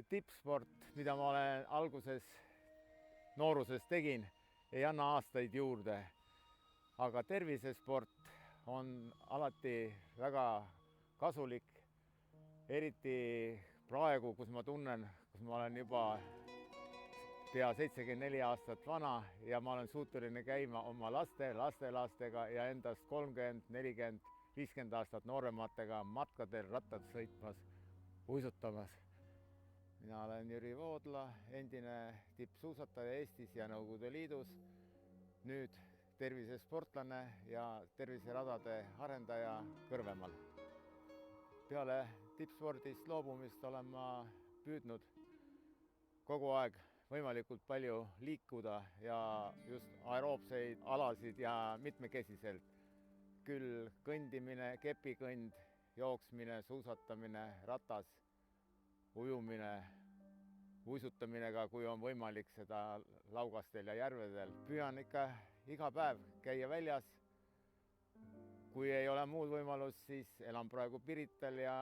Tippsport, mida ma olen alguses nooruses tegin, ei anna aastaid juurde. Aga tervisesport on alati väga kasulik, eriti praegu, kus ma tunnen, kus ma olen juba pea 74 aastat vana ja ma olen suuteline käima oma lastelastega ja endast 30, 40, 50 aastat noorematega matkadel rattad sõitmas, uisutamas. Mina olen Jüri Voodla, endine tippsuusataja Eestis ja Nõukogude Liidus, nüüd tervisesportlane ja terviseradade arendaja Kõrvemaal. Peale tippspordist loobumist olen ma püüdnud kogu aeg võimalikult palju liikuda ja just aeroobseid alasid ja mitmekesiselt. Küll kõndimine, kepikõnd, jooksmine, suusatamine, ratas, ujumine, uisutamine ka, kui on võimalik seda laugastel ja järvedel. Püüan ikka iga päev käia väljas. Kui ei ole muud võimalust, siis elan praegu Pirital ja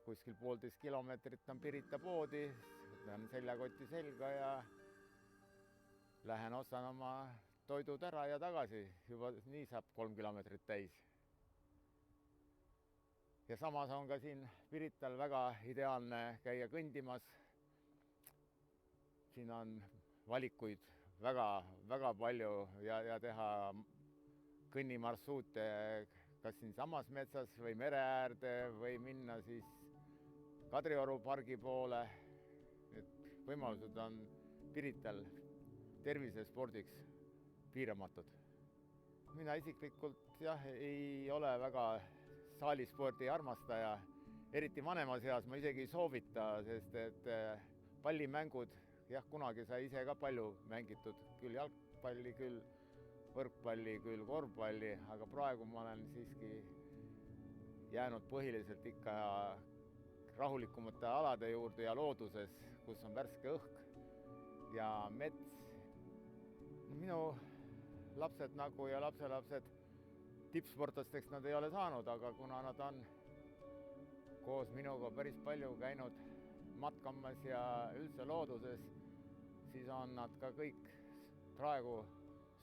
kuskil 1,5 kilomeetrit on Pirita poodi. Võtan seljakoti selga ja lähen ostan oma toidud ära ja tagasi. Juba nii saab 3 kilomeetrit täis. Ja samas on ka siin Pirital väga ideaalne käia kõndimas. Siin on valikuid väga palju ja teha kõnnimarsruute kas siin samas metsas või mere äärde või minna siis Kadrioru pargi poole. Võimalused on Pirital tervisespordiks piiramatud. Mina isiklikult ei ole väga saalispordi armastaja, eriti vanemas eas ma isegi ei soovita, sest et pallimängud, kunagi sai ise ka palju mängitud, küll jalgpalli, küll võrkpalli, küll korvpalli, aga praegu ma olen siiski jäänud põhiliselt ikka rahulikumate alade juurde ja looduses, kus on värske õhk ja mets. Minu lapsed nagu ja lapselapsed tippsportlasteks nad ei ole saanud, aga kuna nad on koos minuga päris palju käinud matkamas ja üldse looduses, siis on nad ka kõik praegu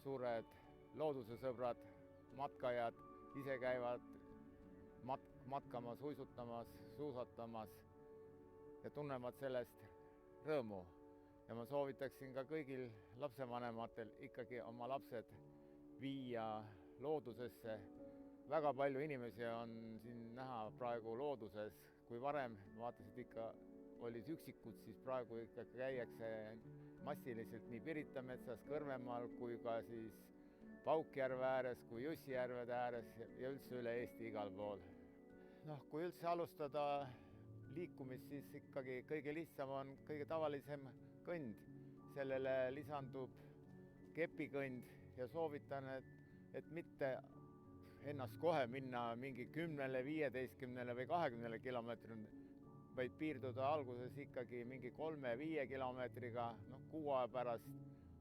suured looduse sõbrad, matkajad, ise käivad matkamas, uisutamas, suusatamas ja tunnevad sellest rõõmu. Ja ma soovitaksin ka kõigil lapsevanematel ikkagi oma lapsed viia loodusesse. Väga palju inimesi on siin näha praegu looduses. Kui varem vaatasid ikka olid üksikud, siis praegu ikka käiakse massiliselt nii Pirita metsas, Kõrvemaal kui ka siis Paukjärve ääres kui Jussijärvede ääres ja üldse üle Eesti igal pool. Kui üldse alustada liikumist, siis ikkagi kõige lihtsam on kõige tavalisem kõnd. Sellele lisandub kepikõnd ja soovitan, et mitte ennast kohe minna mingi 10, 15 või 20 kilomeetrini, vaid piirduda alguses ikkagi mingi 3-5 kilomeetriga, 6 aja pärast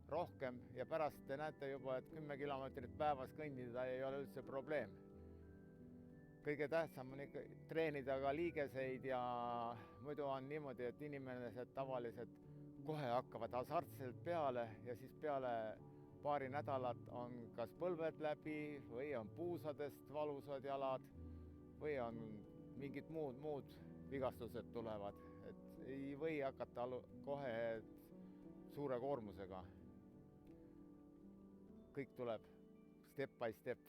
rohkem ja pärast te näete juba, et 10 kilomeetrit päevas kõndida ei ole üldse probleem. Kõige tähtsam on ikka treenida ka liigeseid ja muidu on niimoodi, et inimesed tavaliselt kohe hakkavad hasartselt peale ja siis peale paari nädalat on kas põlved läbi või on puusadest valusad jalad või on mingid muud vigastused tulevad. Et ei või hakata kohe suure koormusega. Kõik tuleb step by step.